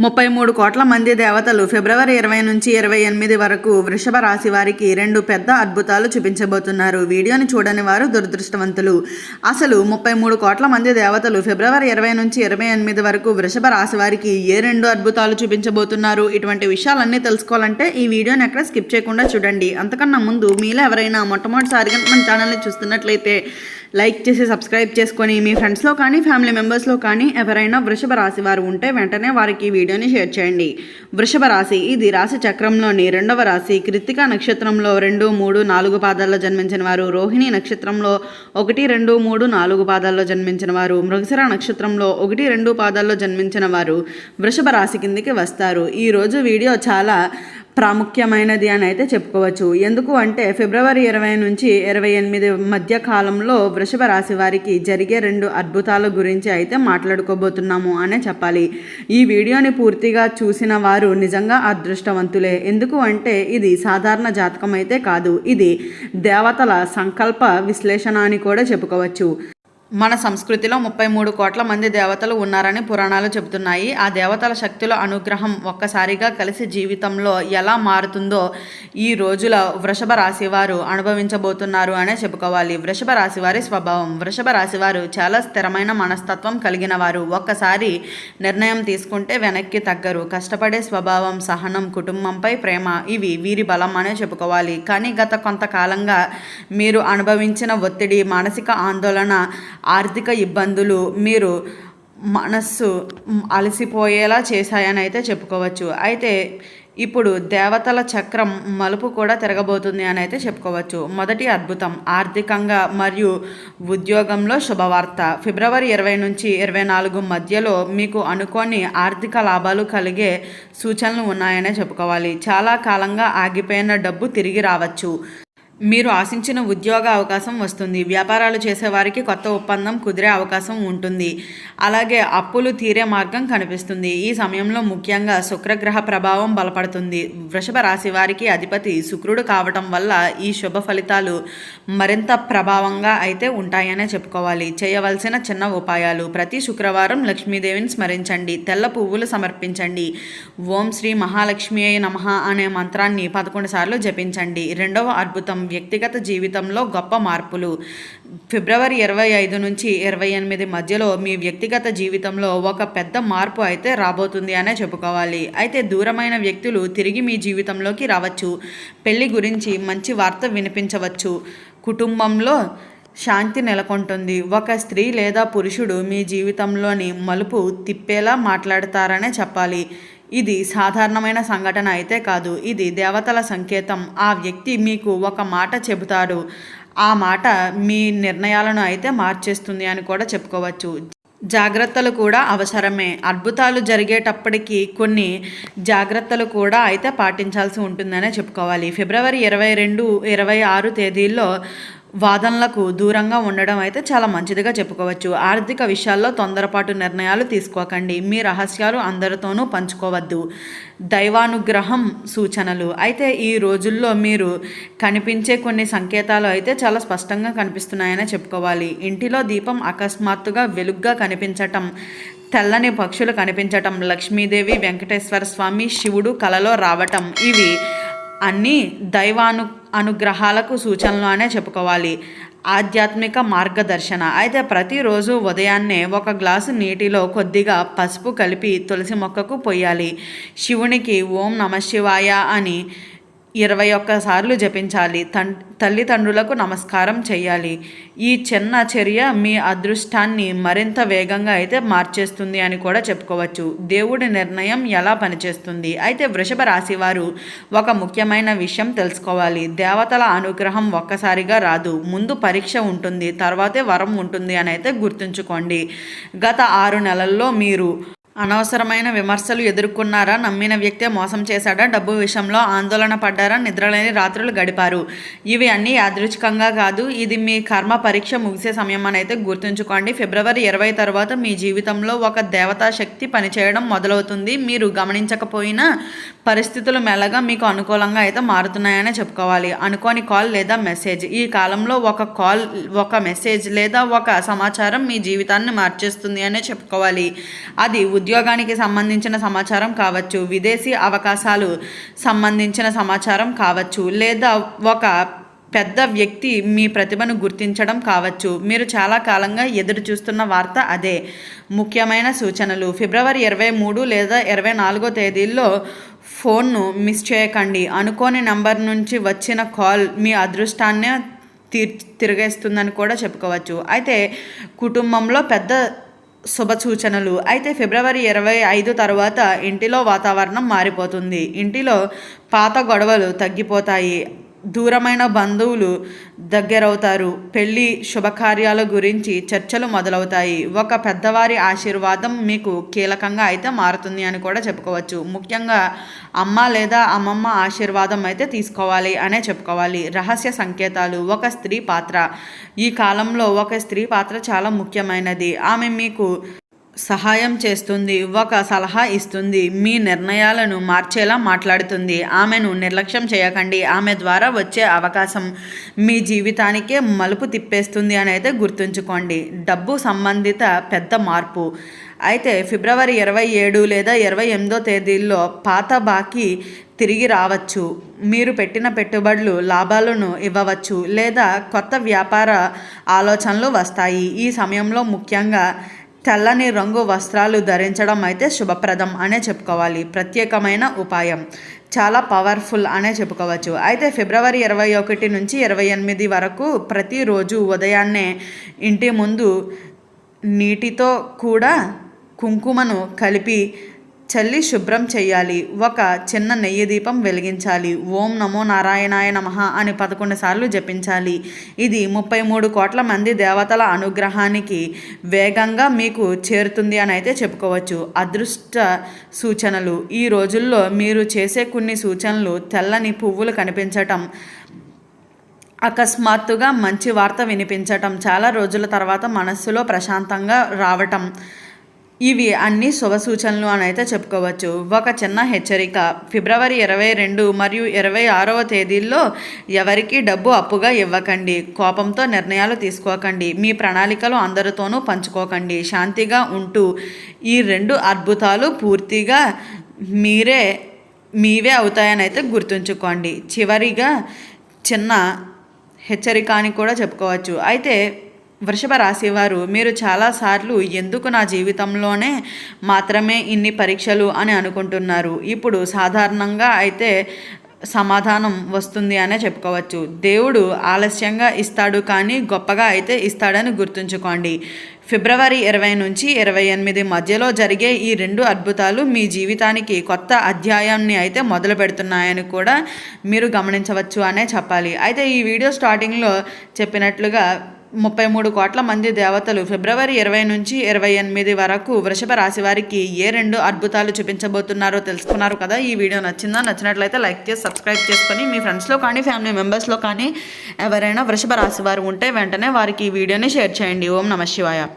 33 కోట్ల మంది దేవతలు ఫిబ్రవరి 20 నుంచి 28 వరకు వృషభ రాశి వారికి 2 పెద్ద అద్భుతాలు చూపించబోతున్నారు. వీడియోని చూడని వారు దురదృష్టవంతులు. అసలు 33 కోట్ల మంది దేవతలు ఫిబ్రవరి 20 నుంచి 28 వరకు వృషభ రాశి వారికి ఏ 2 అద్భుతాలు చూపించబోతున్నారు? ఇటువంటి విషయాలన్నీ తెలుసుకోవాలంటే ఈ వీడియోని ఎక్కడ స్కిప్ చేయకుండా చూడండి. అంతకన్నా ముందు మీలో ఎవరైనా మొట్టమొదటిసారిగా మన ఛానల్ని చూస్తున్నట్లయితే లైక్ చేసి సబ్స్క్రైబ్ చేసుకొని మీ ఫ్రెండ్స్లో కానీ ఫ్యామిలీ మెంబర్స్లో కానీ ఎవరైనా వృషభ రాశి వారు ఉంటే వెంటనే వారికి వీడియోని షేర్ చేయండి. వృషభ రాశి ఇది రాశి చక్రంలోని 2వ రాశి. కృత్తిక నక్షత్రంలో 2, 3, 4 పాదాల్లో జన్మించిన వారు, రోహిణి నక్షత్రంలో 1, 2, 3, 4 పాదాల్లో జన్మించిన వారు, మృగశిర నక్షత్రంలో 1, 2 పాదాల్లో జన్మించిన వారు వృషభ రాశి కిందికి వస్తారు. ఈరోజు వీడియో చాలా ప్రాముఖ్యమైనది అని అయితే చెప్పుకోవచ్చు. ఎందుకు అంటే ఫిబ్రవరి 20 నుంచి 28 మధ్య కాలంలో వృషభ రాశి వారికి జరిగే 2 అద్భుతాల గురించి అయితే మాట్లాడుకోబోతున్నాము అనే చెప్పాలి. ఈ వీడియోని పూర్తిగా చూసిన వారు నిజంగా అదృష్టవంతులే. ఎందుకు అంటే ఇది సాధారణ జాతకం అయితే కాదు, ఇది దేవతల సంకల్ప విశ్లేషణ అని కూడా చెప్పుకోవచ్చు. మన సంస్కృతిలో 33 కోట్ల మంది దేవతలు ఉన్నారని పురాణాలు చెబుతున్నాయి. ఆ దేవతల శక్తుల అనుగ్రహం ఒక్కసారిగా కలిసి జీవితంలో ఎలా మారుతుందో ఈ రోజుల వృషభ రాశి వారు అనుభవించబోతున్నారు అనే చెప్పుకోవాలి. వృషభ రాశి వారి స్వభావం. వృషభ రాశి వారు చాలా స్థిరమైన మనస్తత్వం కలిగిన వారు. ఒక్కసారి నిర్ణయం తీసుకుంటే వెనక్కి తగ్గరు. కష్టపడే స్వభావం, సహనం, కుటుంబంపై ప్రేమ ఇవి వీరి బలం అనే చెప్పుకోవాలి. కానీ గత కొంతకాలంగా మీరు అనుభవించిన ఒత్తిడి, మానసిక ఆందోళన, ఆర్థిక ఇబ్బందులు మీరు మనస్సు అలసిపోయేలా చేశాయని అయితే చెప్పుకోవచ్చు. అయితే ఇప్పుడు దేవతల చక్రం మలుపు కూడా తిరగబోతుంది అని అయితే చెప్పుకోవచ్చు. మొదటి అద్భుతం ఆర్థికంగా మరియు ఉద్యోగంలో శుభవార్త. ఫిబ్రవరి 20 నుంచి 24 మధ్యలో మీకు అనుకోని ఆర్థిక లాభాలు కలిగే సూచనలు ఉన్నాయనే చెప్పుకోవాలి. చాలా కాలంగా ఆగిపోయిన డబ్బు తిరిగి రావచ్చు. మీరు ఆశించిన ఉద్యోగ అవకాశం వస్తుంది. వ్యాపారాలు చేసేవారికి కొత్త ఒప్పందం కుదిరే అవకాశం ఉంటుంది. అలాగే అప్పులు తీరే మార్గం కనిపిస్తుంది. ఈ సమయంలో ముఖ్యంగా శుక్రగ్రహ ప్రభావం బలపడుతుంది. వృషభ రాశి వారికి అధిపతి శుక్రుడు కావటం వల్ల ఈ శుభ ఫలితాలు మరింత ప్రభావంగా అయితే ఉంటాయనే చెప్పుకోవాలి. చేయవలసిన చిన్న ఉపాయాలు: ప్రతి శుక్రవారం లక్ష్మీదేవిని స్మరించండి. తెల్ల పువ్వులు సమర్పించండి. ఓం శ్రీ మహాలక్ష్మి అయి నమః అనే మంత్రాన్ని 11 సార్లు జపించండి. రెండవ అద్భుతం వ్యక్తిగత జీవితంలో గొప్ప మార్పులు. ఫిబ్రవరి 25 నుంచి 28 మధ్యలో మీ వ్యక్తిగత జీవితంలో ఒక పెద్ద మార్పు అయితే రాబోతుంది అనే చెప్పుకోవాలి. అయితే దూరమైన వ్యక్తులు తిరిగి మీ జీవితంలోకి రావచ్చు. పెళ్లి గురించి మంచి వార్త వినిపించవచ్చు. కుటుంబంలో శాంతి నెలకొంటుంది. ఒక స్త్రీ లేదా పురుషుడు మీ జీవితంలోని మలుపు తిప్పేలా మాట్లాడతారనే చెప్పాలి. ఇది సాధారణమైన సంఘటన అయితే కాదు, ఇది దేవతల సంకేతం. ఆ వ్యక్తి మీకు ఒక మాట చెబుతాడు. ఆ మాట మీ నిర్ణయాలను అయితే మార్చేస్తుంది అని కూడా చెప్పుకోవచ్చు. జాగ్రత్తలు కూడా అవసరమే. అద్భుతాలు జరిగేటప్పటికీ కొన్ని జాగ్రత్తలు కూడా అయితే పాటించాల్సి ఉంటుందనే చెప్పుకోవాలి. ఫిబ్రవరి 22, 26 తేదీల్లో వాదనలకు దూరంగా ఉండడం అయితే చాలా మంచిదిగా చెప్పుకోవచ్చు. ఆర్థిక విషయాల్లో తొందరపాటు నిర్ణయాలు తీసుకోకండి. మీ రహస్యాలు అందరితోనూ పంచుకోవద్దు. దైవానుగ్రహం సూచనలు. అయితే ఈ రోజుల్లో మీరు కనిపించే కొన్ని సంకేతాలు అయితే చాలా స్పష్టంగా కనిపిస్తున్నాయనే చెప్పుకోవాలి. ఇంటిలో దీపం అకస్మాత్తుగా వెలుగ్గా కనిపించటం, తెల్లని పక్షులు కనిపించటం, లక్ష్మీదేవి, వెంకటేశ్వర స్వామి, శివుడు కలలో రావటం ఇవి అన్నీ అనుగ్రహాలకు సూచనలు అనే చెప్పుకోవాలి. ఆధ్యాత్మిక మార్గదర్శన. అయితే ప్రతిరోజు ఉదయాన్నే ఒక గ్లాసు నీటిలో కొద్దిగా పసుపు కలిపి తులసి మొక్కకు పొయ్యాలి. శివునికి ఓం నమఃశివాయ అని 21 సార్లు జపించాలి. తల్లిదండ్రులకు నమస్కారం చేయాలి. ఈ చిన్న చర్య మీ అదృష్టాన్ని మరింత వేగంగా అయితే మార్చేస్తుంది అని కూడా చెప్పుకోవచ్చు. దేవుడి నిర్ణయం ఎలా పనిచేస్తుంది? అయితే వృషభ రాశి వారు ఒక ముఖ్యమైన విషయం తెలుసుకోవాలి. దేవతల అనుగ్రహం ఒక్కసారిగా రాదు. ముందు పరీక్ష ఉంటుంది, తర్వాతే వరం ఉంటుంది అని అయితే గుర్తుంచుకోండి. గత 6 నెలల్లో మీరు అనవసరమైన విమర్శలు ఎదుర్కొన్నారా? నమ్మిన వ్యక్తే మోసం చేశాడా? డబ్బు విషయంలో ఆందోళన పడ్డారా? నిద్రలేని రాత్రులు గడిపారు. ఇవి అన్నీ యాదృచ్ఛికంగా కాదు, ఇది మీ కర్మ పరీక్ష ముగిసే సమయం అని అయితే గుర్తుంచుకోండి. ఫిబ్రవరి 20 తర్వాత మీ జీవితంలో ఒక దేవతా శక్తి పనిచేయడం మొదలవుతుంది. మీరు గమనించకపోయినా పరిస్థితులు మెల్లగా మీకు అనుకూలంగా అయితే మారుతున్నాయనే చెప్పుకోవాలి. అనుకోని కాల్ లేదా మెసేజ్. ఈ కాలంలో ఒక కాల్, ఒక మెసేజ్ లేదా ఒక సమాచారం మీ జీవితాన్ని మార్చేస్తుంది అనే చెప్పుకోవాలి. అది ఉద్యోగానికి సంబంధించిన సమాచారం కావచ్చు, విదేశీ అవకాశాలు సంబంధించిన సమాచారం కావచ్చు, లేదా ఒక పెద్ద వ్యక్తి మీ ప్రతిభను గుర్తించడం కావచ్చు. మీరు చాలా కాలంగా ఎదురు చూస్తున్న వార్త అదే. ముఖ్యమైన సూచనలు: ఫిబ్రవరి 23 లేదా 24 తేదీల్లో ఫోన్ను మిస్ చేయకండి. అనుకోని నంబర్ నుంచి వచ్చిన కాల్ మీ అదృష్టాన్నే తిరిగేస్తుందని కూడా చెప్పుకోవచ్చు. అయితే కుటుంబంలో పెద్ద శుభ సూచనలు. అయితే ఫిబ్రవరి 25 తర్వాత ఇంటిలో వాతావరణం మారిపోతుంది. ఇంటిలో పాత గొడవలు తగ్గిపోతాయి. దూరమైన బంధువులు దగ్గరవుతారు. పెళ్లి శుభకార్యాల గురించి చర్చలు మొదలవుతాయి. ఒక పెద్దవారి ఆశీర్వాదం మీకు కీలకంగా అయితే మారుతుంది అని కూడా చెప్పుకోవచ్చు. ముఖ్యంగా అమ్మ లేదా అమ్మమ్మ ఆశీర్వాదం అయితే తీసుకోవాలి అనే చెప్పుకోవాలి. రహస్య సంకేతాలు: ఒక స్త్రీ పాత్ర. ఈ కాలంలో ఒక స్త్రీ పాత్ర చాలా ముఖ్యమైనది. ఆమె మీకు సహాయం చేస్తుంది, ఒక సలహా ఇస్తుంది, మీ నిర్ణయాలను మార్చేలా మాట్లాడుతుంది. ఆమెను నిర్లక్ష్యం చేయకండి. ఆమె ద్వారా వచ్చే అవకాశం మీ జీవితానికే మలుపు తిప్పేస్తుంది అని అయితే గుర్తుంచుకోండి. డబ్బు సంబంధిత పెద్ద మార్పు. అయితే ఫిబ్రవరి 27 లేదా 28 తేదీల్లో పాత బాకీ తిరిగి రావచ్చు. మీరు పెట్టిన పెట్టుబడులు లాభాలను ఇవ్వవచ్చు, లేదా కొత్త వ్యాపార ఆలోచనలు వస్తాయి. ఈ సమయంలో ముఖ్యంగా తెల్లని రంగు వస్త్రాలు ధరించడం అయితే శుభప్రదం అనే చెప్పుకోవాలి. ప్రత్యేకమైన ఉపాయం: చాలా పవర్ఫుల్ అనే చెప్పుకోవచ్చు. అయితే ఫిబ్రవరి 21 నుంచి 28 వరకు ప్రతిరోజు ఉదయాన్నే ఇంటి ముందు నీటితో కూడా కుంకుమను కలిపి చల్లి శుభ్రం చేయాలి. ఒక చిన్న నెయ్యి దీపం వెలిగించాలి. ఓం నమో నారాయణాయ నమః అని 11 సార్లు జపించాలి. ఇది 33 కోట్ల మంది దేవతల అనుగ్రహానికి వేగంగా మీకు చేరుతుంది అని అయితే చెప్పుకోవచ్చు. అదృష్ట సూచనలు: ఈ రోజుల్లో మీరు చేసే కొన్ని సూచనలు తెల్లని పువ్వులు కనిపించటం, అకస్మాత్తుగా మంచి వార్త వినిపించటం, చాలా రోజుల తర్వాత మనస్సులో ప్రశాంతంగా రావటం, ఇవి అన్ని శుభ సూచనలు అని అయితే చెప్పుకోవచ్చు. ఒక చిన్న హెచ్చరిక: ఫిబ్రవరి 22 మరియు 26వ తేదీల్లో ఎవరికీ డబ్బు అప్పుగా ఇవ్వకండి. కోపంతో నిర్ణయాలు తీసుకోకండి. మీ ప్రణాళికలు అందరితోనూ పంచుకోకండి. శాంతిగా ఉంటూ ఈ 2 అద్భుతాలు పూర్తిగా మీవే అవుతాయని అయితే గుర్తుంచుకోండి. చివరిగా చిన్న హెచ్చరిక అని కూడా చెప్పుకోవచ్చు. అయితే వృషభ రాశి వారు, మీరు చాలాసార్లు ఎందుకు నా జీవితంలోనే మాత్రమే ఇన్ని పరీక్షలు అని అనుకుంటున్నారు. ఇప్పుడు సాధారణంగా అయితే సమాధానం వస్తుంది అనే చెప్పుకోవచ్చు. దేవుడు ఆలస్యంగా ఇస్తాడు, కానీ గొప్పగా అయితే ఇస్తాడని గుర్తుంచుకోండి. ఫిబ్రవరి 20 నుంచి 28 మధ్యలో జరిగే ఈ 2 అద్భుతాలు మీ జీవితానికి కొత్త అధ్యాయాన్ని అయితే మొదలు పెడుతున్నాయని కూడా మీరు గమనించవచ్చు అనే చెప్పాలి. అయితే ఈ వీడియో స్టార్టింగ్లో చెప్పినట్లుగా 33 కోట్ల మంది దేవతలు ఫిబ్రవరి 20 నుంచి 28 వరకు వృషభ రాశి వారికి ఏ 2 అద్భుతాలు చూపించబోతున్నారో తెలుసుకున్నారు కదా. ఈ వీడియో నచ్చినట్లయితే లైక్ చేసి సబ్స్క్రైబ్ చేసుకొని మీ ఫ్రెండ్స్లో కానీ ఫ్యామిలీ మెంబర్స్లో కానీ ఎవరైనా వృషభ రాశి వారు ఉంటే వెంటనే వారికి ఈ వీడియోని షేర్ చేయండి. ఓం నమః శివాయ.